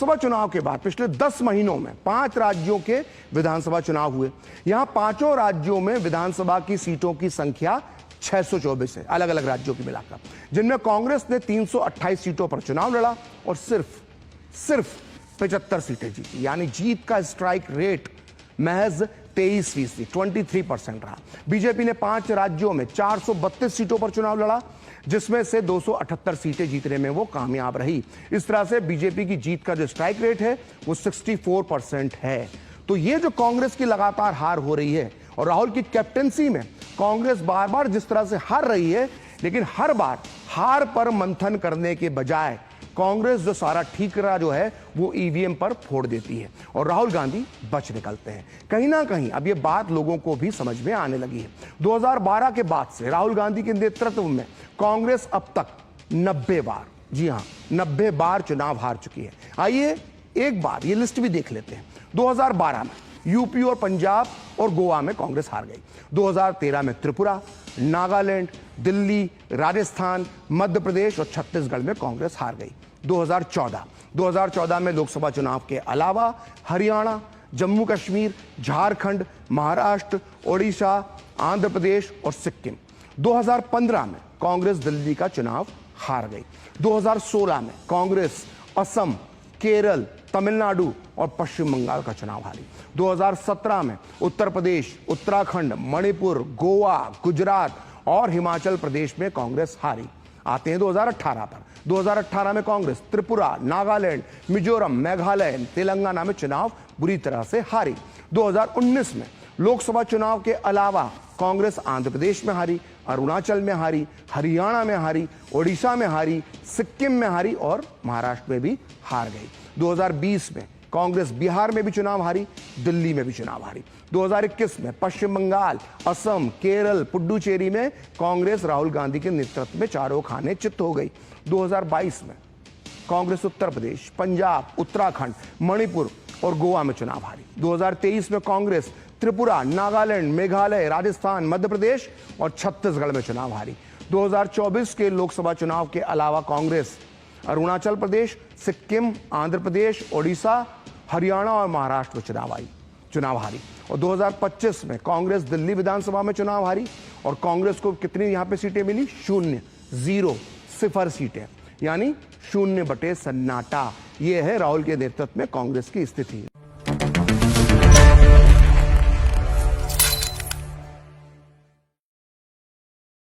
लोकसभा चुनाव के बाद पिछले 10 महीनों में 5 राज्यों के विधानसभा चुनाव हुए। यहां पांचों राज्यों में विधानसभा की सीटों की संख्या 624 है, अलग अलग राज्यों की मिलाकर, जिनमें कांग्रेस ने 328 सीटों पर चुनाव लड़ा और सिर्फ 75 सीटें जीती। यानी जीत का स्ट्राइक रेट महज 23%, 23% रहा। बीजेपी ने 5 राज्यों में 432 सीटों पर चुनाव लड़ा, जिसमें से 278 सीटें जीतने में वो कामयाब रही। इस तरह से बीजेपी की जीत का जो स्ट्राइक रेट है वो 64% है। तो ये जो कांग्रेस की लगातार हार हो रही है और राहुल की कैप्टेंसी में कांग्रेस बार बार जिस तरह से हार रही है, लेकिन हर बार हार पर मंथन करने के बजाय कांग्रेस जो सारा ठीकरा जो है वो ईवीएम पर फोड़ देती है और राहुल गांधी बच निकलते हैं। कहीं ना कहीं अब ये बात लोगों को भी समझ में आने लगी है। 2012 के बाद से राहुल गांधी के नेतृत्व में कांग्रेस अब तक 90 बार, जी हां 90 बार चुनाव हार चुकी है। आइए एक बार ये लिस्ट भी देख लेते हैं। 2012 में यूपी और पंजाब और गोवा में कांग्रेस हार गई। 2013 में त्रिपुरा, नागालैंड, दिल्ली, राजस्थान, मध्य प्रदेश और छत्तीसगढ़ में कांग्रेस हार गई। 2014 में लोकसभा चुनाव के अलावा हरियाणा, जम्मू कश्मीर, झारखंड, महाराष्ट्र, ओडिशा, आंध्र प्रदेश और सिक्किम। 2015 में कांग्रेस दिल्ली का चुनाव हार गई। 2016 में कांग्रेस असम, केरल, तमिलनाडु और पश्चिम बंगाल का चुनाव हारी। 2017 में उत्तर प्रदेश, उत्तराखंड, मणिपुर, गोवा, गुजरात और हिमाचल प्रदेश में कांग्रेस हारी। आते हैं 2018 पर। 2018 में कांग्रेस त्रिपुरा, नागालैंड, मिजोरम, मेघालय, तेलंगाना में चुनाव बुरी तरह से हारी। 2019 में लोकसभा चुनाव के अलावा कांग्रेस आंध्र प्रदेश में हारी, अरुणाचल में हारी, हरियाणा में हारी, ओडिशा में हारी, सिक्किम में हारी और महाराष्ट्र में भी हार गई। 2020 में कांग्रेस बिहार में भी चुनाव हारी, दिल्ली में भी चुनाव हारी। 2021 में पश्चिम बंगाल, असम, केरल, पुडुचेरी में कांग्रेस राहुल गांधी के नेतृत्व में चारों खाने चित्त हो गई। 2022 में कांग्रेस उत्तर प्रदेश, पंजाब, उत्तराखंड, मणिपुर और गोवा में चुनाव हारी। 2023 में कांग्रेस त्रिपुरा, नागालैंड, मेघालय, राजस्थान, मध्य प्रदेश और छत्तीसगढ़ में चुनाव हारी। 2024 के लोकसभा चुनाव के अलावा कांग्रेस अरुणाचल प्रदेश, सिक्किम, आंध्र प्रदेश, ओडिशा, हरियाणा और महाराष्ट्र में चुनाव हारी। और 2025 में कांग्रेस दिल्ली विधानसभा में चुनाव हारी और कांग्रेस को कितनी यहां पे सीटें मिली? 0 सीटें, यानी 0 बटे सन्नाटा। यह है राहुल के नेतृत्व में कांग्रेस की स्थिति।